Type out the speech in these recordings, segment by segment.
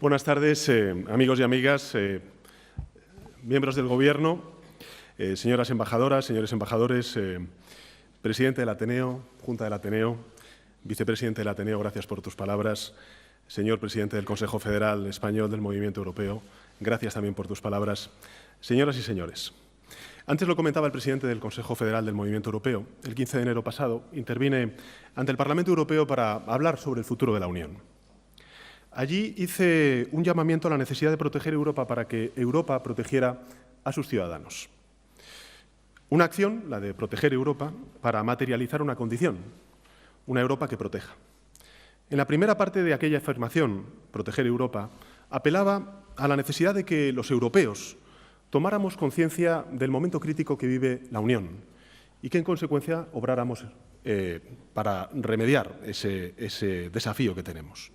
Buenas tardes, amigos y amigas, miembros del Gobierno, señoras embajadoras, señores embajadores, presidente del Ateneo, Junta del Ateneo, vicepresidente del Ateneo, gracias por tus palabras, señor presidente del Consejo Federal Español del Movimiento Europeo, gracias también por tus palabras, señoras y señores. Antes lo comentaba el presidente del Consejo Federal del Movimiento Europeo. El 15 de enero pasado intervine ante el Parlamento Europeo para hablar sobre el futuro de la Unión. Allí hice un llamamiento a la necesidad de proteger Europa para que Europa protegiera a sus ciudadanos. Una acción, la de proteger Europa, para materializar una condición, una Europa que proteja. En la primera parte de aquella afirmación, proteger Europa, apelaba a la necesidad de que los europeos tomáramos conciencia del momento crítico que vive la Unión y que, en consecuencia, obráramos para remediar ese desafío que tenemos.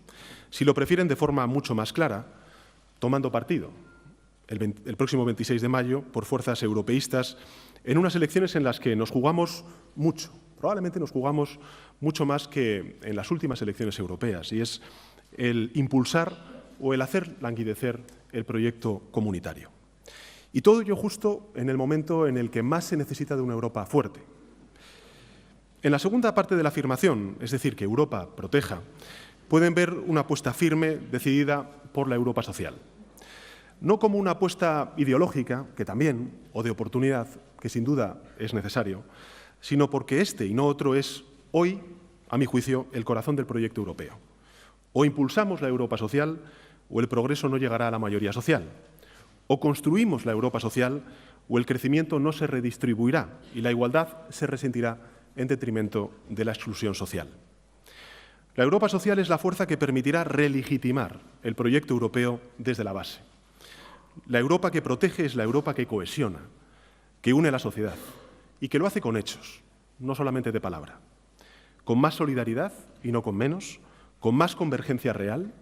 Si lo prefieren de forma mucho más clara, tomando partido el próximo 26 de mayo por fuerzas europeístas en unas elecciones en las que nos jugamos mucho, probablemente nos jugamos mucho más que en las últimas elecciones europeas, y es el impulsar o el hacer languidecer el proyecto comunitario. Y todo ello justo en el momento en el que más se necesita de una Europa fuerte. En la segunda parte de la afirmación, es decir, que Europa proteja, pueden ver una apuesta firme, decidida por la Europa social. No como una apuesta ideológica, que también, o de oportunidad, que sin duda es necesario, sino porque este y no otro es, hoy, a mi juicio, el corazón del proyecto europeo. O impulsamos la Europa social, o el progreso no llegará a la mayoría social. O construimos la Europa social, o el crecimiento no se redistribuirá y la igualdad se resentirá en detrimento de la exclusión social. La Europa social es la fuerza que permitirá relegitimar el proyecto europeo desde la base. La Europa que protege es la Europa que cohesiona, que une a la sociedad y que lo hace con hechos, no solamente de palabra. Con más solidaridad y no con menos, con más convergencia real,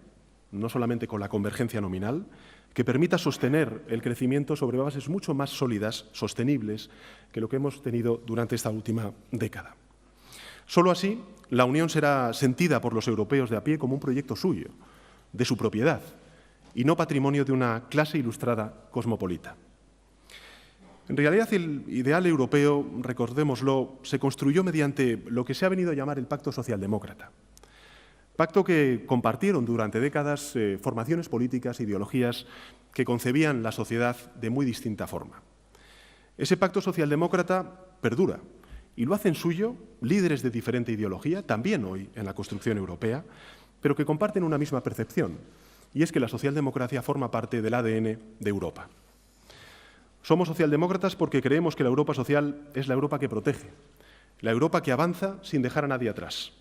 no solamente con la convergencia nominal, que permita sostener el crecimiento sobre bases mucho más sólidas, sostenibles, que lo que hemos tenido durante esta última década. Solo así, la Unión será sentida por los europeos de a pie como un proyecto suyo, de su propiedad, y no patrimonio de una clase ilustrada cosmopolita. En realidad, el ideal europeo, recordémoslo, se construyó mediante lo que se ha venido a llamar el Pacto Socialdemócrata. Pacto que compartieron durante décadas formaciones políticas, ideologías que concebían la sociedad de muy distinta forma. Ese Pacto Socialdemócrata perdura y lo hacen suyo líderes de diferente ideología, también hoy en la construcción europea, pero que comparten una misma percepción, y es que la socialdemocracia forma parte del ADN de Europa. Somos socialdemócratas porque creemos que la Europa social es la Europa que protege, la Europa que avanza sin dejar a nadie atrás.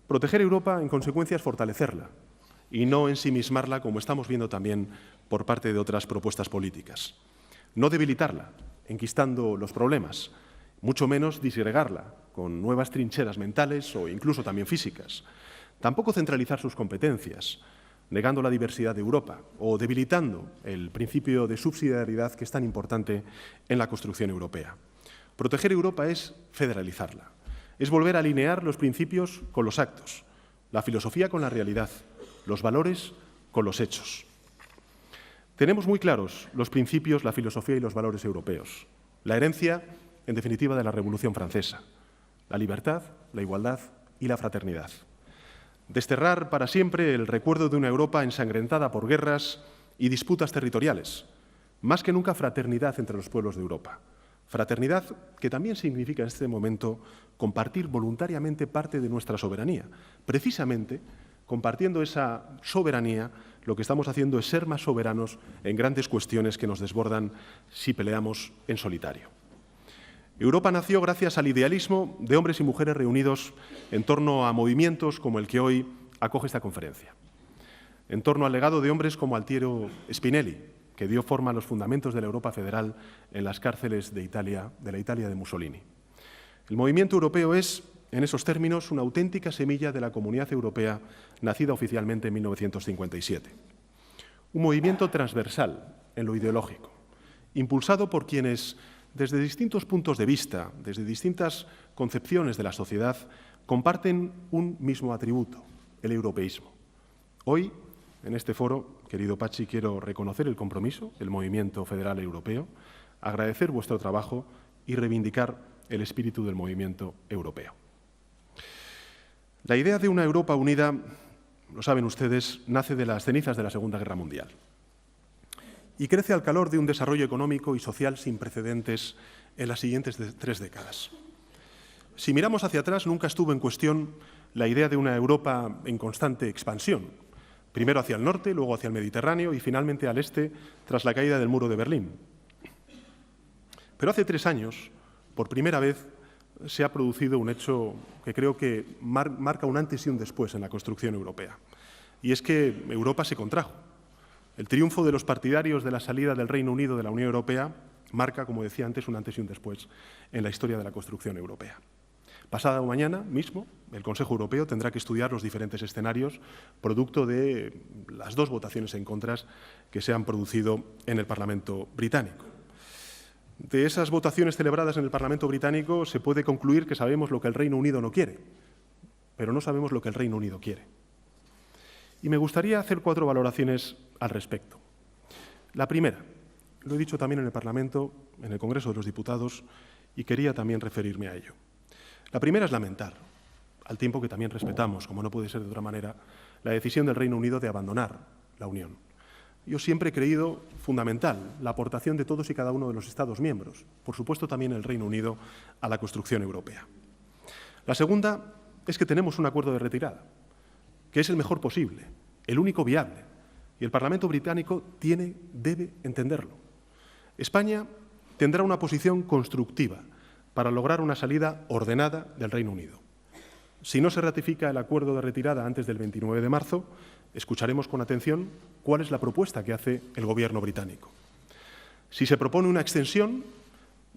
Proteger Europa, en consecuencia, es fortalecerla y no ensimismarla, como estamos viendo también por parte de otras propuestas políticas. No debilitarla, enquistando los problemas, mucho menos disgregarla con nuevas trincheras mentales o incluso también físicas. Tampoco centralizar sus competencias, negando la diversidad de Europa o debilitando el principio de subsidiariedad que es tan importante en la construcción europea. Proteger Europa es federalizarla. Es volver a alinear los principios con los actos, la filosofía con la realidad, los valores con los hechos. Tenemos muy claros los principios, la filosofía y los valores europeos. La herencia, en definitiva, de la Revolución Francesa. La libertad, la igualdad y la fraternidad. Desterrar para siempre el recuerdo de una Europa ensangrentada por guerras y disputas territoriales. Más que nunca fraternidad entre los pueblos de Europa. Fraternidad que también significa en este momento compartir voluntariamente parte de nuestra soberanía. Precisamente, compartiendo esa soberanía, lo que estamos haciendo es ser más soberanos en grandes cuestiones que nos desbordan si peleamos en solitario. Europa nació gracias al idealismo de hombres y mujeres reunidos en torno a movimientos como el que hoy acoge esta conferencia. En torno al legado de hombres como Altiero Spinelli, que dio forma a los fundamentos de la Europa federal en las cárceles de la Italia de Mussolini. El movimiento europeo es, en esos términos, una auténtica semilla de la Comunidad Europea nacida oficialmente en 1957. Un movimiento transversal en lo ideológico, impulsado por quienes, desde distintos puntos de vista, desde distintas concepciones de la sociedad, comparten un mismo atributo, el europeísmo. Hoy, En este foro, querido Patxi, quiero reconocer el compromiso del movimiento federal europeo, agradecer vuestro trabajo y reivindicar el espíritu del movimiento europeo. La idea de una Europa unida, lo saben ustedes, nace de las cenizas de la Segunda Guerra Mundial y crece al calor de un desarrollo económico y social sin precedentes en las siguientes 3 décadas. Si miramos hacia atrás, nunca estuvo en cuestión la idea de una Europa en constante expansión, primero hacia el norte, luego hacia el Mediterráneo y finalmente al este tras la caída del muro de Berlín. Pero hace 3 años, por primera vez, se ha producido un hecho que creo que marca un antes y un después en la construcción europea. Y es que Europa se contrajo. El triunfo de los partidarios de la salida del Reino Unido de la Unión Europea marca, como decía antes, un antes y un después en la historia de la construcción europea. Pasado mañana mismo, el Consejo Europeo tendrá que estudiar los diferentes escenarios producto de las 2 votaciones en contra que se han producido en el Parlamento británico. De esas votaciones celebradas en el Parlamento británico se puede concluir que sabemos lo que el Reino Unido no quiere, pero no sabemos lo que el Reino Unido quiere. Y me gustaría hacer 4 valoraciones al respecto. La primera, lo he dicho también en el Parlamento, en el Congreso de los Diputados, y quería también referirme a ello. La primera es lamentar, al tiempo que también respetamos, como no puede ser de otra manera, la decisión del Reino Unido de abandonar la Unión. Yo siempre he creído fundamental la aportación de todos y cada uno de los Estados miembros, por supuesto también el Reino Unido, a la construcción europea. La segunda es que tenemos un acuerdo de retirada, que es el mejor posible, el único viable, y el Parlamento británico debe entenderlo. España tendrá una posición constructiva para lograr una salida ordenada del Reino Unido. Si no se ratifica el acuerdo de retirada antes del 29 de marzo, escucharemos con atención cuál es la propuesta que hace el Gobierno británico. Si se propone una extensión,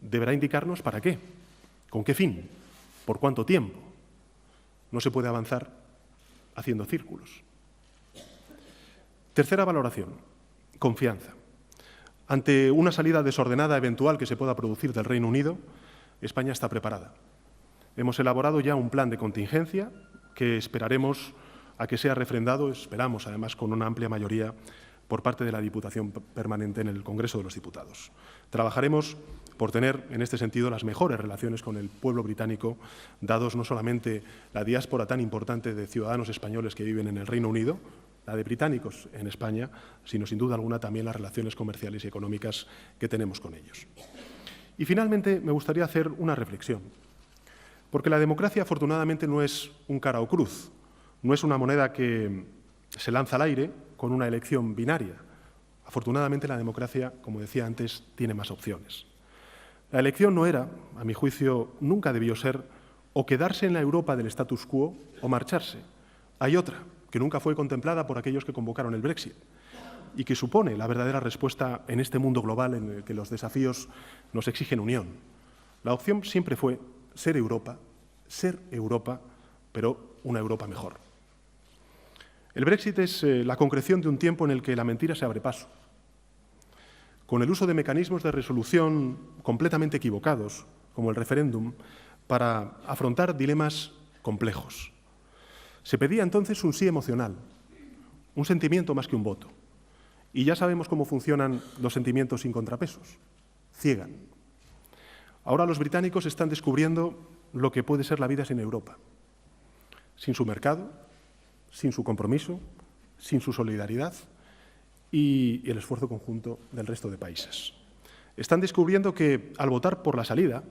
deberá indicarnos para qué, con qué fin, por cuánto tiempo. No se puede avanzar haciendo círculos. Tercera valoración, confianza. Ante una salida desordenada eventual que se pueda producir del Reino Unido, España está preparada. Hemos elaborado ya un plan de contingencia que esperaremos a que sea refrendado, esperamos además con una amplia mayoría por parte de la Diputación Permanente en el Congreso de los Diputados. Trabajaremos por tener, en este sentido, las mejores relaciones con el pueblo británico, dados no solamente la diáspora tan importante de ciudadanos españoles que viven en el Reino Unido, la de británicos en España, sino sin duda alguna también las relaciones comerciales y económicas que tenemos con ellos. Y finalmente me gustaría hacer una reflexión, porque la democracia afortunadamente no es un cara o cruz, no es una moneda que se lanza al aire con una elección binaria. Afortunadamente la democracia, como decía antes, tiene más opciones. La elección no era, a mi juicio, nunca debió ser o quedarse en la Europa del status quo o marcharse. Hay otra, que nunca fue contemplada por aquellos que convocaron el Brexit y que supone la verdadera respuesta en este mundo global en el que los desafíos nos exigen unión. La opción siempre fue ser Europa, pero una Europa mejor. El Brexit es la concreción de un tiempo en el que la mentira se abre paso, con el uso de mecanismos de resolución completamente equivocados, como el referéndum, para afrontar dilemas complejos. Se pedía entonces un sí emocional, un sentimiento más que un voto. Y ya sabemos cómo funcionan los sentimientos sin contrapesos, ciegan. Ahora los británicos están descubriendo lo que puede ser la vida sin Europa, sin su mercado, sin su compromiso, sin su solidaridad y el esfuerzo conjunto del resto de países. Están descubriendo que, al votar por la salida,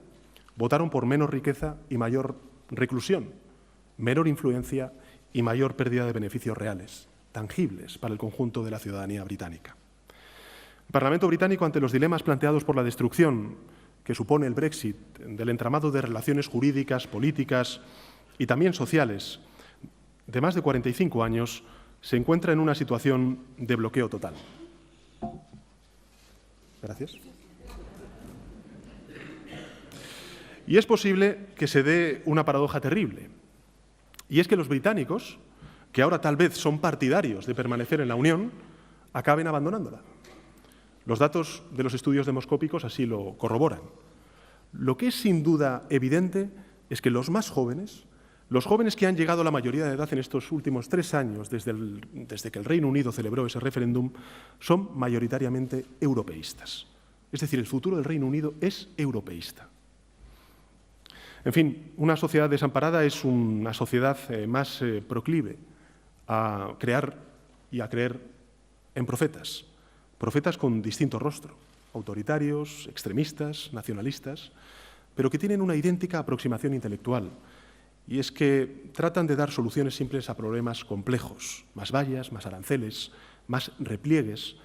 votaron por menos riqueza y mayor reclusión, menor influencia y mayor pérdida de beneficios reales, tangibles para el conjunto de la ciudadanía británica. El Parlamento británico, ante los dilemas planteados por la destrucción que supone el Brexit del entramado de relaciones jurídicas, políticas y también sociales de más de 45 años, se encuentra en una situación de bloqueo total. Gracias. Y es posible que se dé una paradoja terrible, y es que los británicos, que ahora tal vez son partidarios de permanecer en la Unión, acaben abandonándola. Los datos de los estudios demoscópicos así lo corroboran. Lo que es sin duda evidente es que los más jóvenes Los jóvenes que han llegado a la mayoría de edad en estos últimos 3 años, desde que el Reino Unido celebró ese referéndum, son mayoritariamente europeístas. Es decir, el futuro del Reino Unido es europeísta. En fin, una sociedad desamparada es una sociedad más proclive a crear y a creer en profetas, profetas con distinto rostro, autoritarios, extremistas, nacionalistas, pero que tienen una idéntica aproximación intelectual, y es que tratan de dar soluciones simples a problemas complejos, más vallas, más aranceles, más repliegues.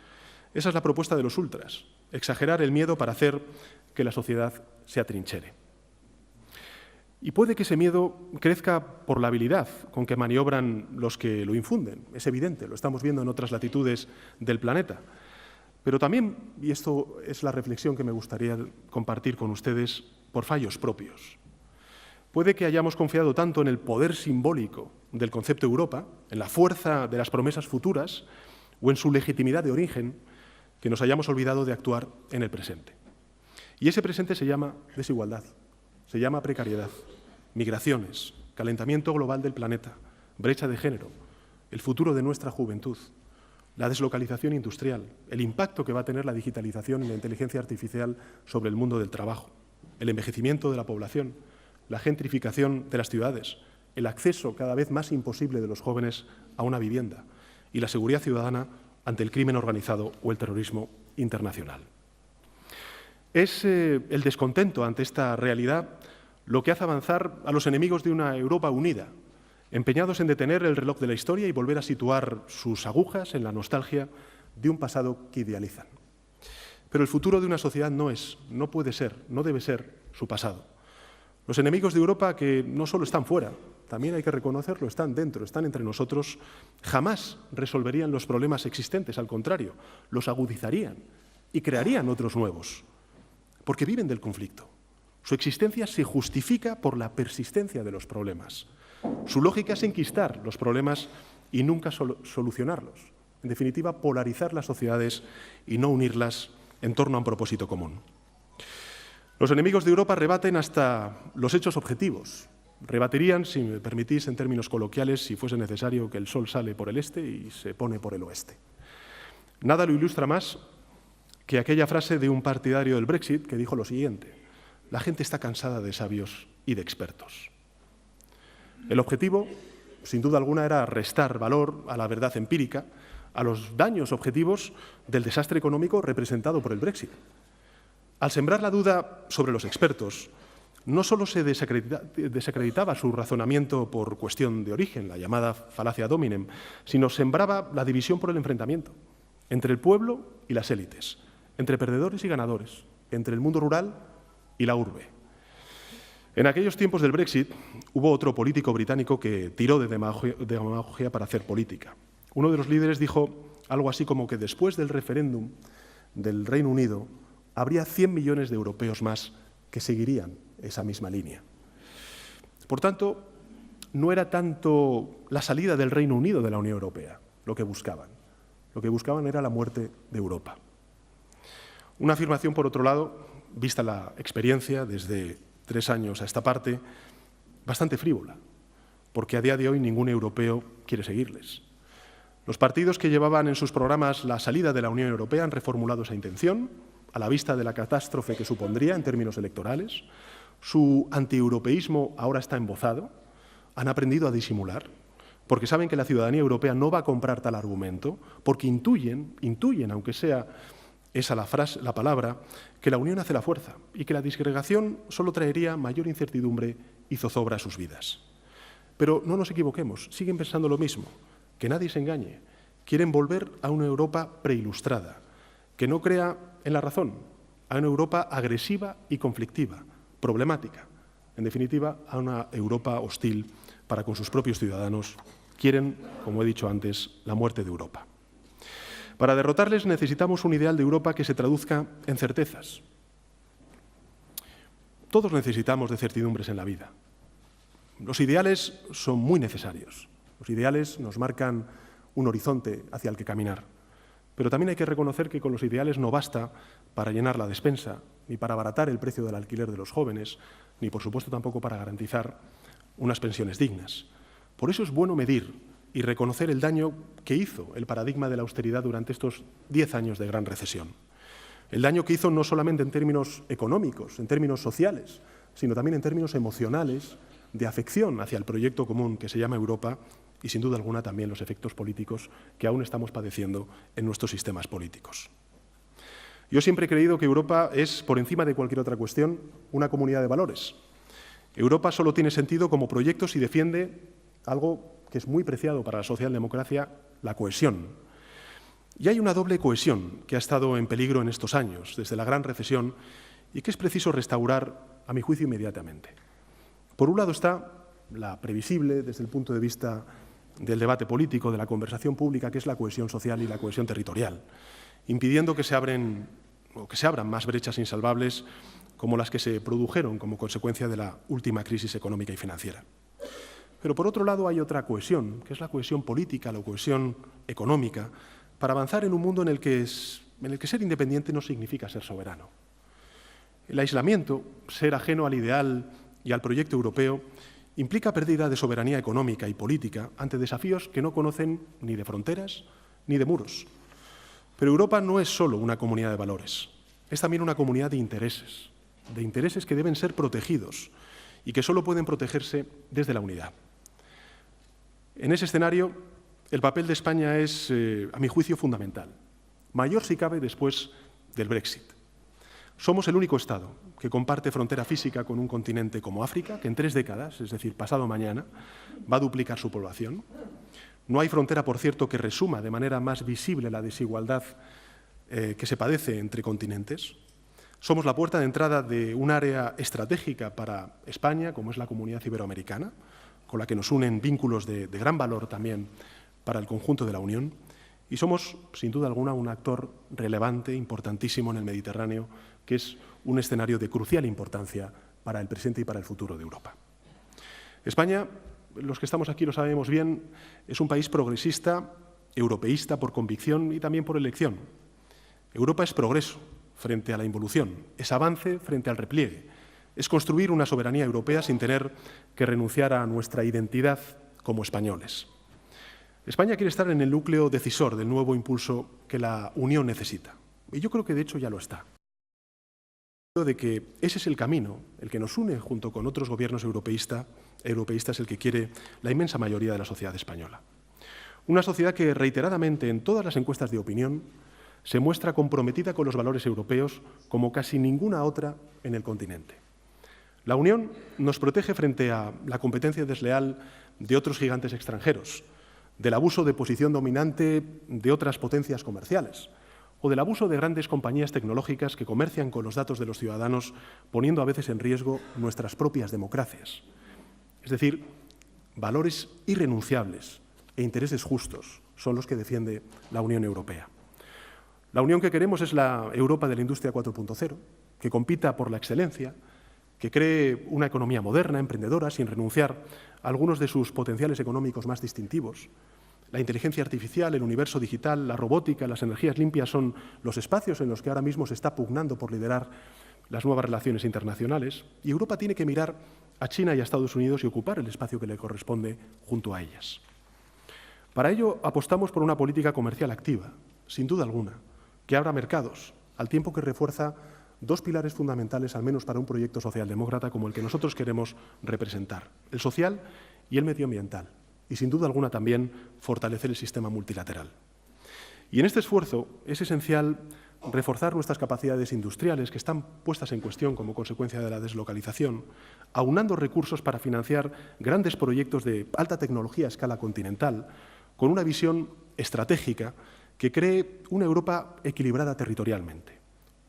Esa es la propuesta de los ultras, exagerar el miedo para hacer que la sociedad se atrinchera. Y puede que ese miedo crezca por la habilidad con que maniobran los que lo infunden. Es evidente, lo estamos viendo en otras latitudes del planeta. Pero también, y esto es la reflexión que me gustaría compartir con ustedes, por fallos propios. Puede que hayamos confiado tanto en el poder simbólico del concepto Europa, en la fuerza de las promesas futuras o en su legitimidad de origen, que nos hayamos olvidado de actuar en el presente. Y ese presente se llama desigualdad, se llama precariedad, migraciones, calentamiento global del planeta, brecha de género, el futuro de nuestra juventud, la deslocalización industrial, el impacto que va a tener la digitalización y la inteligencia artificial sobre el mundo del trabajo, el envejecimiento de la población, la gentrificación de las ciudades, el acceso cada vez más imposible de los jóvenes a una vivienda y la seguridad ciudadana ante el crimen organizado o el terrorismo internacional. Es el descontento ante esta realidad lo que hace avanzar a los enemigos de una Europa unida, empeñados en detener el reloj de la historia y volver a situar sus agujas en la nostalgia de un pasado que idealizan. Pero el futuro de una sociedad no puede ser, no debe ser su pasado. Los enemigos de Europa, que no solo están fuera, también hay que reconocerlo, están dentro, están entre nosotros, jamás resolverían los problemas existentes, al contrario, los agudizarían y crearían otros nuevos, porque viven del conflicto. Su existencia se justifica por la persistencia de los problemas. Su lógica es enquistar los problemas y nunca solucionarlos. En definitiva, polarizar las sociedades y no unirlas en torno a un propósito común. Los enemigos de Europa rebaten hasta los hechos objetivos. Rebatirían, si me permitís, en términos coloquiales, si fuese necesario, que el sol sale por el este y se pone por el oeste. Nada lo ilustra más que aquella frase de un partidario del Brexit que dijo lo siguiente: la gente está cansada de sabios y de expertos. El objetivo, sin duda alguna, era restar valor a la verdad empírica, a los daños objetivos del desastre económico representado por el Brexit. Al sembrar la duda sobre los expertos, no solo se desacreditaba su razonamiento por cuestión de origen, la llamada falacia dominem, sino sembraba la división por el enfrentamiento entre el pueblo y las élites, entre perdedores y ganadores, entre el mundo rural y la urbe. En aquellos tiempos del Brexit hubo otro político británico que tiró de demagogia para hacer política. Uno de los líderes dijo algo así como que después del referéndum del Reino Unido habría 100 millones de europeos más que seguirían esa misma línea. Por tanto, no era tanto la salida del Reino Unido de la Unión Europea lo que buscaban. Lo que buscaban era la muerte de Europa. Una afirmación, por otro lado, vista la experiencia desde 3 años a esta parte, bastante frívola, porque a día de hoy ningún europeo quiere seguirles. Los partidos que llevaban en sus programas la salida de la Unión Europea han reformulado esa intención, a la vista de la catástrofe que supondría en términos electorales. Su antieuropeísmo ahora está embozado, han aprendido a disimular, porque saben que la ciudadanía europea no va a comprar tal argumento, porque intuyen, aunque sea esa la palabra, que la unión hace la fuerza y que la disgregación solo traería mayor incertidumbre y zozobra a sus vidas. Pero no nos equivoquemos, siguen pensando lo mismo, que nadie se engañe. Quieren volver a una Europa preilustrada, que no crea en la razón, a una Europa agresiva y conflictiva, problemática. En definitiva, a una Europa hostil para con sus propios ciudadanos. Quieren, como he dicho antes, la muerte de Europa. Para derrotarles necesitamos un ideal de Europa que se traduzca en certezas. Todos necesitamos de certidumbres en la vida. Los ideales son muy necesarios. Los ideales nos marcan un horizonte hacia el que caminar. Pero también hay que reconocer que con los ideales no basta para llenar la despensa, ni para abaratar el precio del alquiler de los jóvenes, ni por supuesto tampoco para garantizar unas pensiones dignas. Por eso es bueno medir y reconocer el daño que hizo el paradigma de la austeridad durante estos 10 años de gran recesión. El daño que hizo no solamente en términos económicos, en términos sociales, sino también en términos emocionales, de afección hacia el proyecto común que se llama Europa y, sin duda alguna, también los efectos políticos que aún estamos padeciendo en nuestros sistemas políticos. Yo siempre he creído que Europa es, por encima de cualquier otra cuestión, una comunidad de valores. Europa solo tiene sentido como proyecto si defiende algo que es muy preciado para la socialdemocracia, la cohesión. Y hay una doble cohesión que ha estado en peligro en estos años, desde la gran recesión, y que es preciso restaurar, a mi juicio, inmediatamente. Por un lado está la previsible, desde el punto de vista del debate político, de la conversación pública, que es la cohesión social y la cohesión territorial, impidiendo que se abran más brechas insalvables como las que se produjeron como consecuencia de la última crisis económica y financiera. Pero por otro lado hay otra cohesión, que es la cohesión política, la cohesión económica, para avanzar en un mundo en el que ser independiente no significa ser soberano. El aislamiento, ser ajeno al ideal y al proyecto europeo, implica pérdida de soberanía económica y política ante desafíos que no conocen ni de fronteras ni de muros. Pero Europa no es solo una comunidad de valores, es también una comunidad de intereses que deben ser protegidos y que solo pueden protegerse desde la unidad. En ese escenario, el papel de España es, a mi juicio, fundamental, mayor si cabe después del Brexit. Somos el único Estado que comparte frontera física con un continente como África, que en 3 décadas, es decir, pasado mañana, va a duplicar su población. No hay frontera, por cierto, que resuma de manera más visible la desigualdad que se padece entre continentes. Somos la puerta de entrada de un área estratégica para España, como es la Comunidad Iberoamericana, con la que nos unen vínculos de gran valor también para el conjunto de la Unión. Y somos, sin duda alguna, un actor relevante, importantísimo en el Mediterráneo, que es un escenario de crucial importancia para el presente y para el futuro de Europa. España, los que estamos aquí lo sabemos bien, es un país progresista, europeísta por convicción y también por elección. Europa es progreso frente a la involución, es avance frente al repliegue, es construir una soberanía europea sin tener que renunciar a nuestra identidad como españoles. España quiere estar en el núcleo decisor del nuevo impulso que la Unión necesita. Y yo creo que de hecho ya lo está. De que ese es el camino, el que nos une junto con otros gobiernos europeístas, el que quiere la inmensa mayoría de la sociedad española. Una sociedad que reiteradamente en todas las encuestas de opinión se muestra comprometida con los valores europeos como casi ninguna otra en el continente. La Unión nos protege frente a la competencia desleal de otros gigantes extranjeros, del abuso de posición dominante de otras potencias comerciales o del abuso de grandes compañías tecnológicas que comercian con los datos de los ciudadanos, poniendo a veces en riesgo nuestras propias democracias. Es decir, valores irrenunciables e intereses justos son los que defiende la Unión Europea. La Unión que queremos es la Europa de la Industria 4.0, que compita por la excelencia, que cree una economía moderna, emprendedora, sin renunciar a algunos de sus potenciales económicos más distintivos. La inteligencia artificial, el universo digital, la robótica, las energías limpias son los espacios en los que ahora mismo se está pugnando por liderar las nuevas relaciones internacionales, y Europa tiene que mirar a China y a Estados Unidos y ocupar el espacio que le corresponde junto a ellas. Para ello apostamos por una política comercial activa, sin duda alguna, que abra mercados, al tiempo que refuerza 2 pilares fundamentales, al menos para un proyecto socialdemócrata como el que nosotros queremos representar, el social y el medioambiental, y sin duda alguna también fortalecer el sistema multilateral. Y en este esfuerzo es esencial reforzar nuestras capacidades industriales que están puestas en cuestión como consecuencia de la deslocalización, aunando recursos para financiar grandes proyectos de alta tecnología a escala continental, con una visión estratégica que cree una Europa equilibrada territorialmente.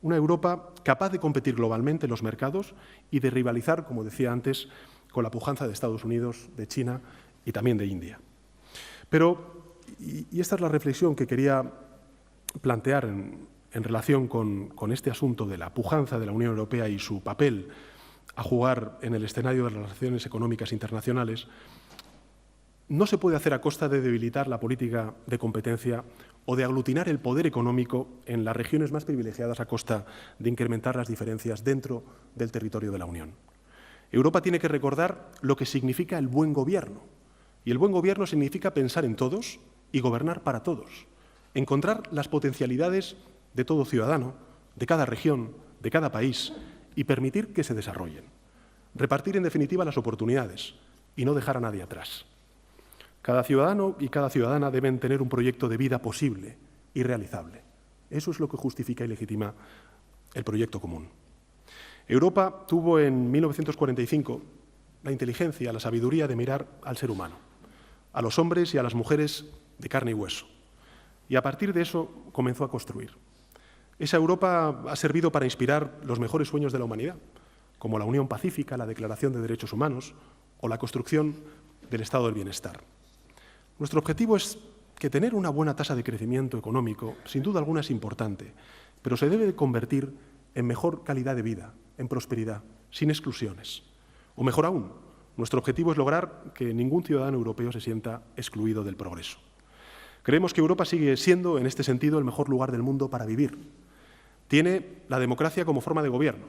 Una Europa capaz de competir globalmente en los mercados y de rivalizar, como decía antes, con la pujanza de Estados Unidos, de China y también de India. Pero, y esta es la reflexión que quería plantear en relación con este asunto de la pujanza de la Unión Europea y su papel a jugar en el escenario de las relaciones económicas internacionales, no se puede hacer a costa de debilitar la política de competencia o de aglutinar el poder económico en las regiones más privilegiadas a costa de incrementar las diferencias dentro del territorio de la Unión. Europa tiene que recordar lo que significa el buen gobierno. Y el buen gobierno significa pensar en todos y gobernar para todos. Encontrar las potencialidades de todo ciudadano, de cada región, de cada país y permitir que se desarrollen. Repartir, en definitiva, las oportunidades y no dejar a nadie atrás. Cada ciudadano y cada ciudadana deben tener un proyecto de vida posible y realizable. Eso es lo que justifica y legitima el proyecto común. Europa tuvo en 1945 la inteligencia, la sabiduría de mirar al ser humano, a los hombres y a las mujeres de carne y hueso. Y a partir de eso comenzó a construir. Esa Europa ha servido para inspirar los mejores sueños de la humanidad, como la Unión Pacífica, la Declaración de Derechos Humanos o la construcción del Estado del Bienestar. Nuestro objetivo es que tener una buena tasa de crecimiento económico, sin duda alguna, es importante, pero se debe de convertir en mejor calidad de vida, en prosperidad, sin exclusiones. O mejor aún, nuestro objetivo es lograr que ningún ciudadano europeo se sienta excluido del progreso. Creemos que Europa sigue siendo, en este sentido, el mejor lugar del mundo para vivir. Tiene la democracia como forma de gobierno,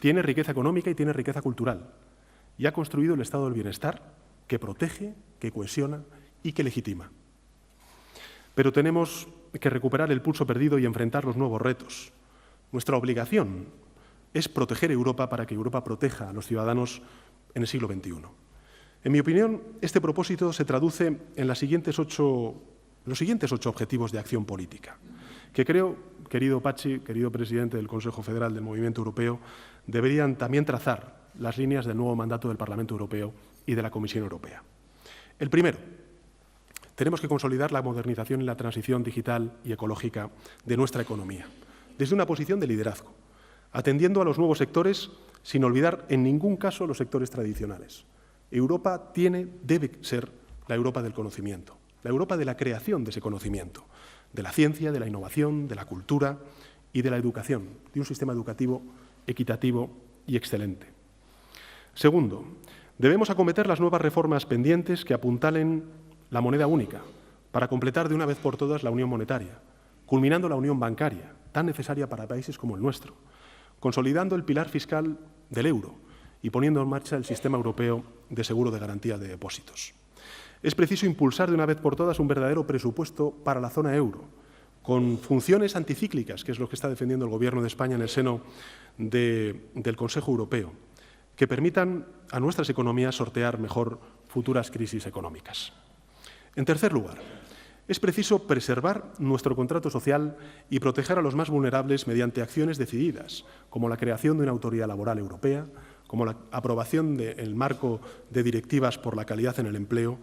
tiene riqueza económica y tiene riqueza cultural, y ha construido el Estado del Bienestar que protege, que cohesiona y que legitima. Pero tenemos que recuperar el pulso perdido y enfrentar los nuevos retos. Nuestra obligación es proteger Europa para que Europa proteja a los ciudadanos en el siglo XXI. En mi opinión, este propósito se traduce en los siguientes ocho objetivos de acción política, que creo, querido Patxi, querido presidente del Consejo Federal del Movimiento Europeo, deberían también trazar las líneas del nuevo mandato del Parlamento Europeo y de la Comisión Europea. El primero, tenemos que consolidar la modernización y la transición digital y ecológica de nuestra economía, desde una posición de liderazgo, atendiendo a los nuevos sectores sin olvidar en ningún caso los sectores tradicionales. Europa debe ser la Europa del conocimiento, la Europa de la creación de ese conocimiento, de la ciencia, de la innovación, de la cultura y de la educación, de un sistema educativo equitativo y excelente. Segundo, debemos acometer las nuevas reformas pendientes que apuntalen la moneda única para completar de una vez por todas la unión monetaria, culminando la unión bancaria, tan necesaria para países como el nuestro, consolidando el pilar fiscal del euro y poniendo en marcha el sistema europeo de seguro de garantía de depósitos. Es preciso impulsar de una vez por todas un verdadero presupuesto para la zona euro, con funciones anticíclicas, que es lo que está defendiendo el Gobierno de España en el seno del Consejo Europeo, que permitan a nuestras economías sortear mejor futuras crisis económicas. En tercer lugar, es preciso preservar nuestro contrato social y proteger a los más vulnerables mediante acciones decididas, como la creación de una autoridad laboral europea, como la aprobación del marco de directivas por la calidad en el empleo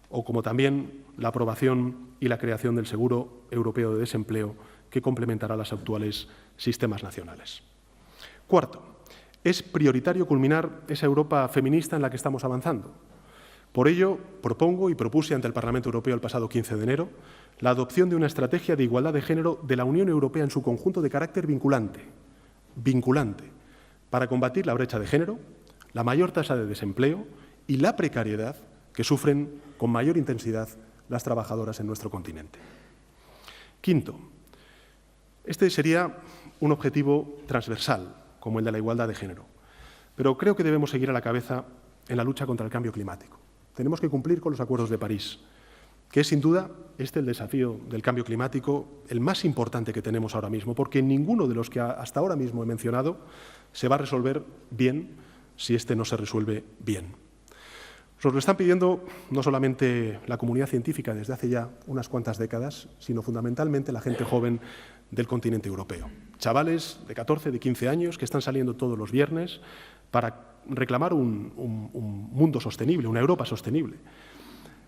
o como también la aprobación y la creación del Seguro Europeo de Desempleo, que complementará los actuales sistemas nacionales. Cuarto, es prioritario culminar esa Europa feminista en la que estamos avanzando. Por ello, propongo y propuse ante el Parlamento Europeo el pasado 15 de enero la adopción de una estrategia de igualdad de género de la Unión Europea en su conjunto de carácter vinculante, para combatir la brecha de género, la mayor tasa de desempleo y la precariedad que sufren con mayor intensidad las trabajadoras en nuestro continente. Quinto, este sería un objetivo transversal, como el de la igualdad de género, pero creo que debemos seguir a la cabeza en la lucha contra el cambio climático. Tenemos que cumplir con los acuerdos de París, que es sin duda el desafío del cambio climático el más importante que tenemos ahora mismo, porque ninguno de los que hasta ahora mismo he mencionado se va a resolver bien si no se resuelve bien. Nos lo están pidiendo no solamente la comunidad científica desde hace ya unas cuantas décadas, sino fundamentalmente la gente joven del continente europeo. Chavales de 14, de 15 años que están saliendo todos los viernes para reclamar un mundo sostenible, una Europa sostenible.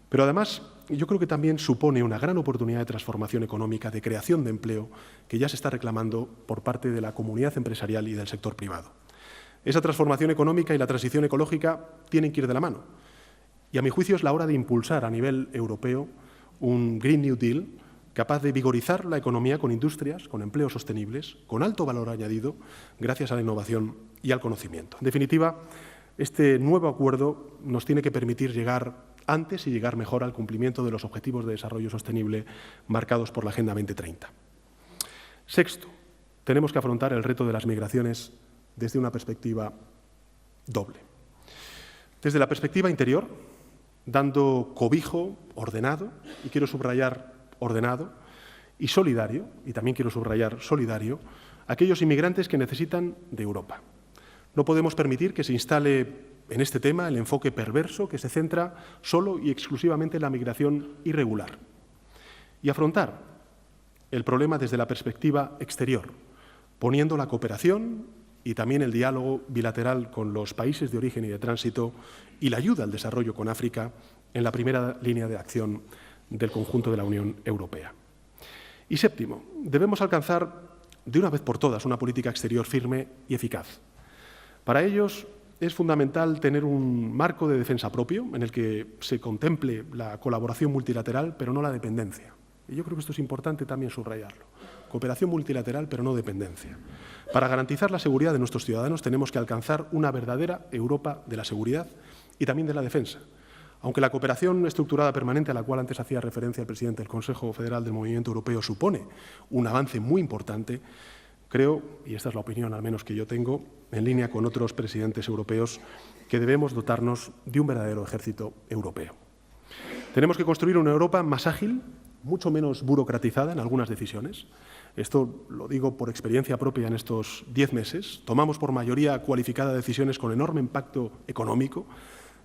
Pero además, yo creo que también supone una gran oportunidad de transformación económica, de creación de empleo, que ya se está reclamando por parte de la comunidad empresarial y del sector privado. Esa transformación económica y la transición ecológica tienen que ir de la mano. Y a mi juicio es la hora de impulsar a nivel europeo un Green New Deal capaz de vigorizar la economía con industrias, con empleos sostenibles, con alto valor añadido, gracias a la innovación y al conocimiento. En definitiva, este nuevo acuerdo nos tiene que permitir llegar antes y llegar mejor al cumplimiento de los objetivos de desarrollo sostenible marcados por la Agenda 2030. Sexto, tenemos que afrontar el reto de las migraciones desde una perspectiva doble. Desde la perspectiva interior, dando cobijo ordenado, y quiero subrayar ordenado, y solidario, y también quiero subrayar solidario, a aquellos inmigrantes que necesitan de Europa. No podemos permitir que se instale en este tema el enfoque perverso que se centra solo y exclusivamente en la migración irregular. Y afrontar el problema desde la perspectiva exterior, poniendo la cooperación y también el diálogo bilateral con los países de origen y de tránsito y la ayuda al desarrollo con África en la primera línea de acción del conjunto de la Unión Europea. Y séptimo, debemos alcanzar de una vez por todas una política exterior firme y eficaz. Para ellos es fundamental tener un marco de defensa propio en el que se contemple la colaboración multilateral, pero no la dependencia. Y yo creo que esto es importante también subrayarlo. Cooperación multilateral, pero no dependencia. Para garantizar la seguridad de nuestros ciudadanos tenemos que alcanzar una verdadera Europa de la seguridad y también de la defensa. Aunque la cooperación estructurada permanente a la cual antes hacía referencia el presidente del Consejo Federal del Movimiento Europeo supone un avance muy importante, creo, y esta es la opinión al menos que yo tengo, en línea con otros presidentes europeos, que debemos dotarnos de un verdadero ejército europeo. Tenemos que construir una Europa más ágil, mucho menos burocratizada en algunas decisiones. Esto lo digo por experiencia propia en estos 10 meses. Tomamos por mayoría cualificada decisiones con enorme impacto económico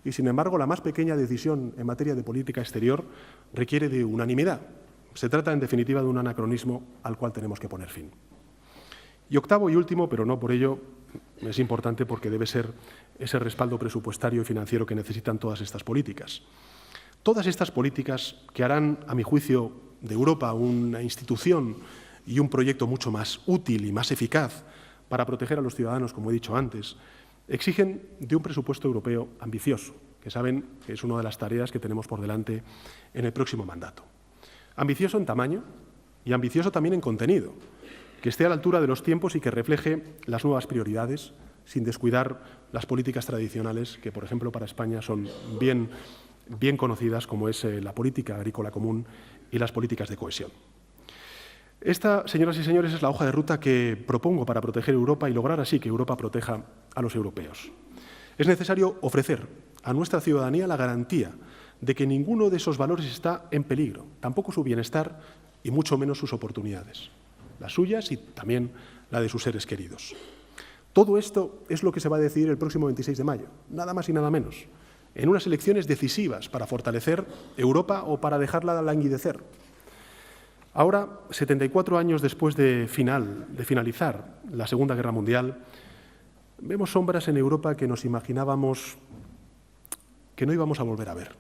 y, sin embargo, la más pequeña decisión en materia de política exterior requiere de unanimidad. Se trata, en definitiva, de un anacronismo al cual tenemos que poner fin. Y octavo y último, pero no por ello, es importante porque debe ser ese respaldo presupuestario y financiero que necesitan todas estas políticas. Todas estas políticas que harán, a mi juicio, de Europa una institución y un proyecto mucho más útil y más eficaz para proteger a los ciudadanos, como he dicho antes, exigen de un presupuesto europeo ambicioso, que saben que es una de las tareas que tenemos por delante en el próximo mandato. Ambicioso en tamaño y ambicioso también en contenido, que esté a la altura de los tiempos y que refleje las nuevas prioridades, sin descuidar las políticas tradicionales que, por ejemplo, para España son bien conocidas, como es la política agrícola común y las políticas de cohesión. Esta, señoras y señores, es la hoja de ruta que propongo para proteger Europa y lograr así que Europa proteja a los europeos. Es necesario ofrecer a nuestra ciudadanía la garantía de que ninguno de esos valores está en peligro, tampoco su bienestar y mucho menos sus oportunidades, las suyas y también la de sus seres queridos. Todo esto es lo que se va a decidir el próximo 26 de mayo, nada más y nada menos, en unas elecciones decisivas para fortalecer Europa o para dejarla languidecer. Ahora, 74 años después de finalizar la Segunda Guerra Mundial, vemos sombras en Europa que nos imaginábamos que no íbamos a volver a ver.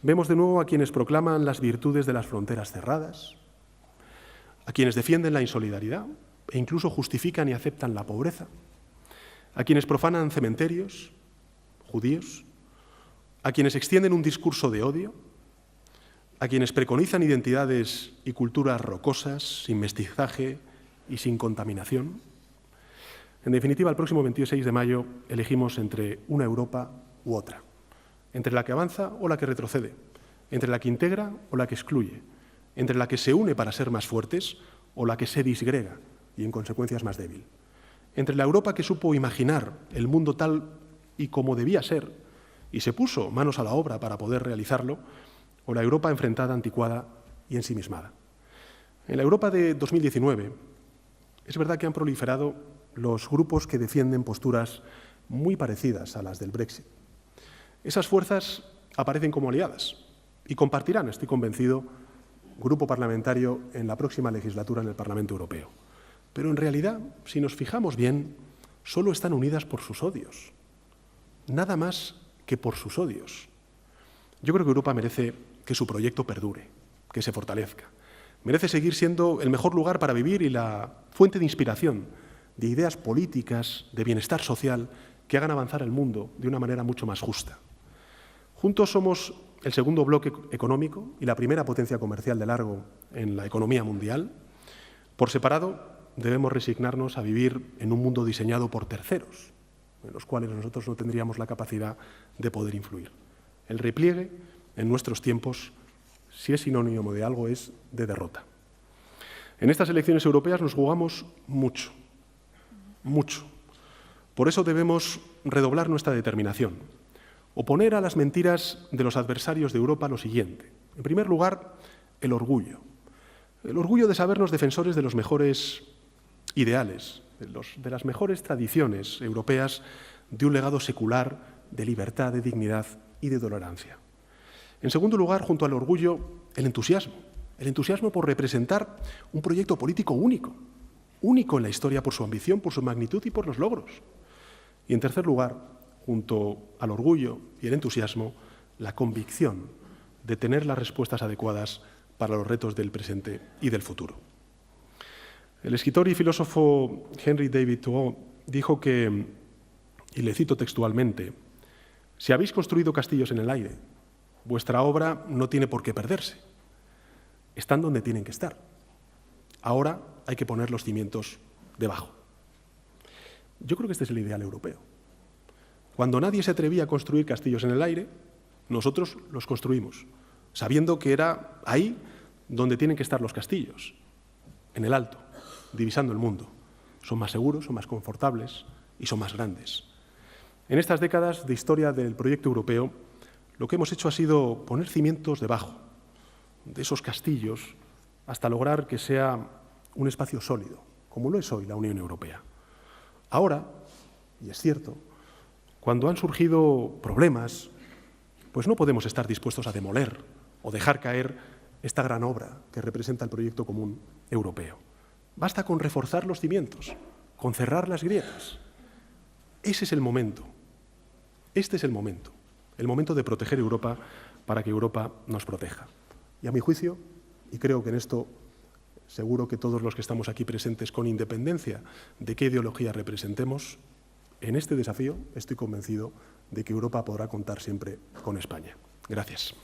Vemos de nuevo a quienes proclaman las virtudes de las fronteras cerradas, a quienes defienden la insolidaridad e incluso justifican y aceptan la pobreza, a quienes profanan cementerios judíos, a quienes extienden un discurso de odio, a quienes preconizan identidades y culturas rocosas, sin mestizaje y sin contaminación. En definitiva, el próximo 26 de mayo elegimos entre una Europa u otra, entre la que avanza o la que retrocede, entre la que integra o la que excluye, entre la que se une para ser más fuertes o la que se disgrega y, en consecuencia, es más débil, entre la Europa que supo imaginar el mundo tal y como debía ser y se puso manos a la obra para poder realizarlo, o la Europa enfrentada, anticuada y ensimismada. En la Europa de 2019 es verdad que han proliferado los grupos que defienden posturas muy parecidas a las del Brexit. Esas fuerzas aparecen como aliadas y compartirán, estoy convencido, grupo parlamentario en la próxima legislatura en el Parlamento Europeo. Pero en realidad, si nos fijamos bien, solo están unidas por sus odios. Nada más que por sus odios. Yo creo que Europa merece que su proyecto perdure, que se fortalezca. Merece seguir siendo el mejor lugar para vivir y la fuente de inspiración de ideas políticas, de bienestar social, que hagan avanzar el mundo de una manera mucho más justa. Juntos somos el segundo bloque económico y la primera potencia comercial de largo en la economía mundial. Por separado, debemos resignarnos a vivir en un mundo diseñado por terceros, en los cuales nosotros no tendríamos la capacidad de poder influir. El repliegue, en nuestros tiempos, si es sinónimo de algo, es de derrota. En estas elecciones europeas nos jugamos mucho, mucho. Por eso debemos redoblar nuestra determinación, oponer a las mentiras de los adversarios de Europa lo siguiente. En primer lugar, el orgullo. El orgullo de sabernos defensores de los mejores ideales, de las mejores tradiciones europeas, de un legado secular de libertad, de dignidad y de tolerancia. En segundo lugar, junto al orgullo, el entusiasmo por representar un proyecto político único en la historia por su ambición, por su magnitud y por los logros. Y en tercer lugar, junto al orgullo y el entusiasmo, la convicción de tener las respuestas adecuadas para los retos del presente y del futuro. El escritor y filósofo Henry David Thoreau dijo que, y le cito textualmente, «Si habéis construido castillos en el aire, vuestra obra no tiene por qué perderse. Están donde tienen que estar. Ahora hay que poner los cimientos debajo». Yo creo que este es el ideal europeo. Cuando nadie se atrevía a construir castillos en el aire, nosotros los construimos, sabiendo que era ahí donde tienen que estar los castillos, en el alto, divisando el mundo. Son más seguros, son más confortables y son más grandes. En estas décadas de historia del proyecto europeo, lo que hemos hecho ha sido poner cimientos debajo de esos castillos hasta lograr que sea un espacio sólido, como lo es hoy la Unión Europea. Ahora, y es cierto, cuando han surgido problemas, pues no podemos estar dispuestos a demoler o dejar caer esta gran obra que representa el proyecto común europeo. Basta con reforzar los cimientos, con cerrar las grietas. Ese es el momento. Este es el momento de proteger Europa para que Europa nos proteja. Y a mi juicio, y creo que en esto seguro que todos los que estamos aquí presentes, con independencia de qué ideología representemos, en este desafío estoy convencido de que Europa podrá contar siempre con España. Gracias.